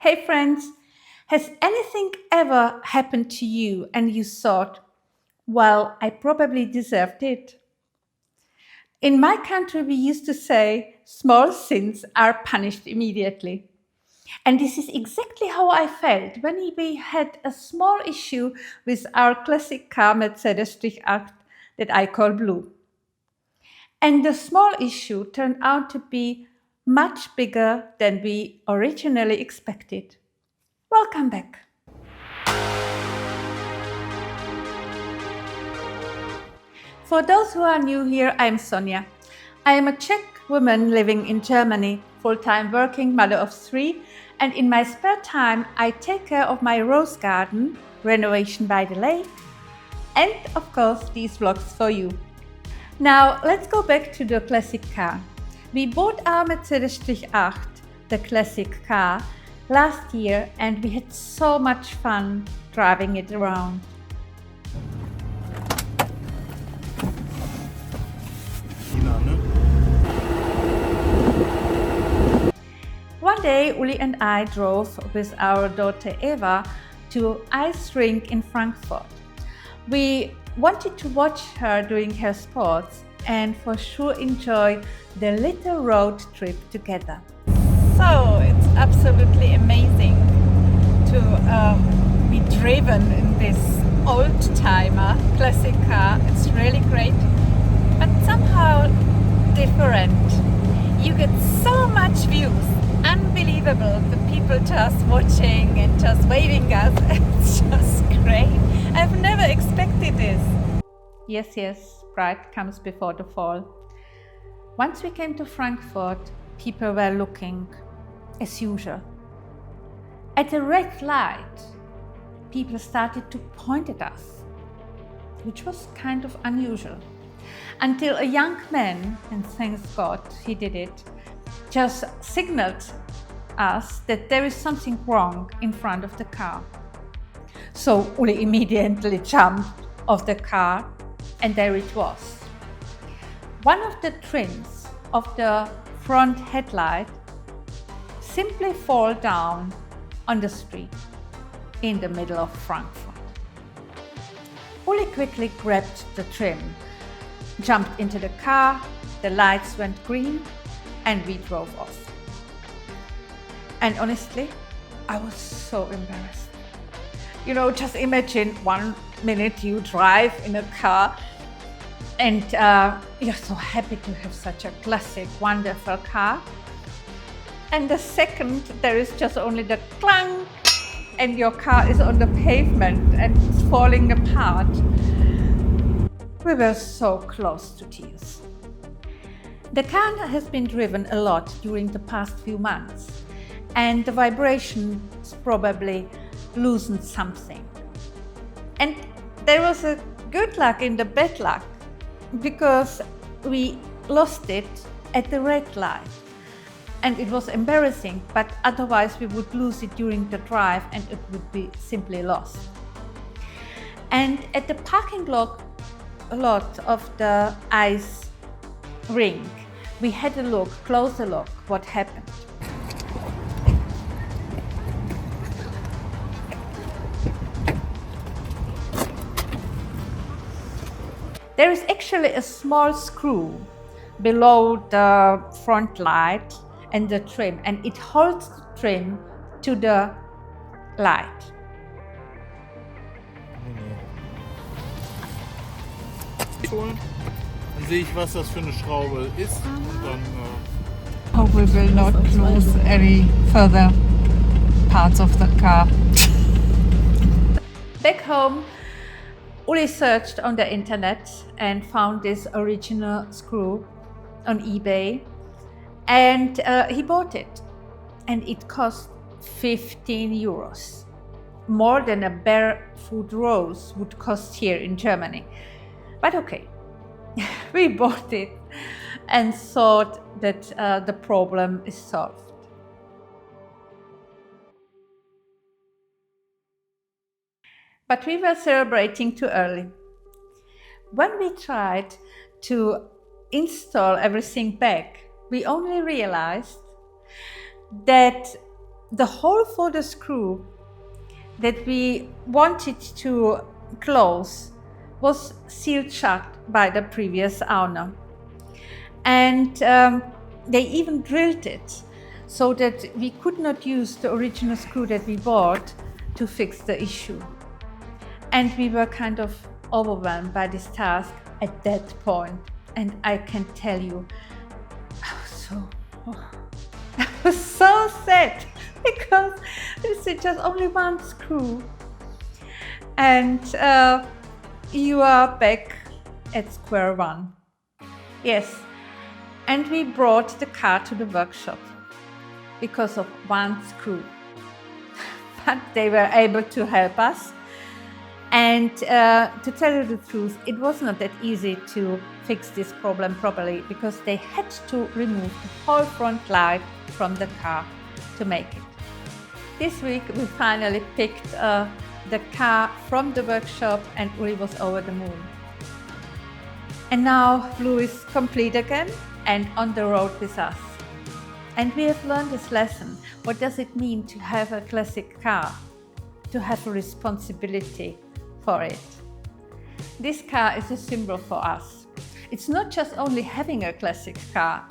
Hey friends, has anything ever happened to you and you thought, well, I probably deserved it? In my country, we used to say small sins are punished immediately. And this is exactly how I felt when we had a small issue with our classic car Mercedes Strich that I call Blue. And the small issue turned out to be much bigger than we originally expected. Welcome back. For those who are new here, I'm Sonja. I am a Czech woman living in Germany, full-time working mother of three, and in my spare time, I take care of my rose garden, renovation by the lake, and of course, these vlogs for you. Now, let's go back to the classic car. We bought our Mercedes Strich 8, the classic car, last year, and we had so much fun driving it around. One day, Uli and I drove with our daughter Eva to ice rink in Frankfurt. We wanted to watch her doing her sports and for sure enjoy the little road trip together. So it's absolutely amazing to be driven in this old-timer classic car. It's really great, but somehow different. You get so much views. Unbelievable, the people just watching and just waving us. It's just great. I've never expected this. Yes, pride comes before the fall. Once we came to Frankfurt, people were looking as usual. At a red light, people started to point at us, which was kind of unusual. Until a young man, and thanks God he did it, just signaled us that there is something wrong in front of the car. So Uli immediately jumped off the car, and there it was. One of the trims of the front headlight simply fall down on the street in the middle of Frankfurt. Uli quickly grabbed the trim, jumped into the car, the lights went green, and we drove off. And honestly, I was so embarrassed. You know, just imagine 1 minute you drive in a car and you're so happy to have such a classic, wonderful car. And the second, there is just only the clang and your car is on the pavement and it's falling apart. We were so close to tears. The car has been driven a lot during the past few months, and the vibrations probably loosened something. And there was a good luck in the bad luck, because we lost it at the red light. And it was embarrassing, but otherwise we would lose it during the drive and it would be simply lost. And at the parking lot of the ice rink, we had a closer look, what happened. There is actually a small screw below the front light and the trim, and it holds the trim to the light. Dann sehe ich, was das für eine Schraube ist. Und dann, Hope we will not lose any further parts of the car. Back home, Uli searched on the internet and found this original screw on eBay, and he bought it, and it cost 15 euros, more than a barefoot rose would cost here in Germany. But okay, we bought it and thought that the problem is solved. But we were celebrating too early. When we tried to install everything back, we only realized that the hole for the screw that we wanted to close was sealed shut by the previous owner. And they even drilled it so that we could not use the original screw that we bought to fix the issue. And we were kind of overwhelmed by this task at that point. And I can tell you, I was so sad because this is just only one screw. And you are back at square one. Yes, and we brought the car to the workshop because of one screw. But they were able to help us. And to tell you the truth, it was not that easy to fix this problem properly because they had to remove the whole front light from the car to make it. This week we finally picked the car from the workshop and Uli was over the moon. And now Blue is complete again and on the road with us. And we have learned this lesson. What does it mean to have a classic car? To have a responsibility for it. This car is a symbol for us. It's not just only having a classic car,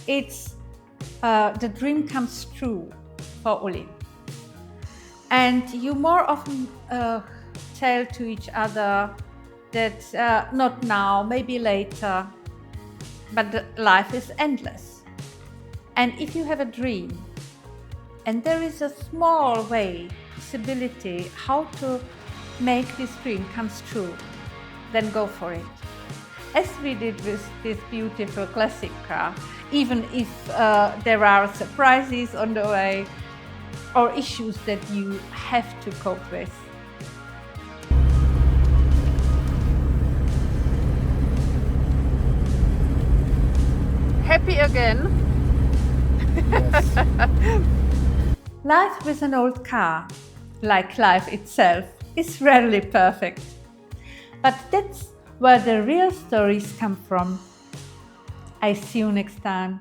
it's the dream comes true for Uli. And you more often tell to each other that not now, maybe later, but life is endless. And if you have a dream, and there is a small way, possibility, how to make this dream comes true, then go for it. As we did with this beautiful classic car, even if there are surprises on the way or issues that you have to cope with. Happy again? Yes. Life with an old car, like life itself, is rarely perfect. But that's where the real stories come from. I see you next time.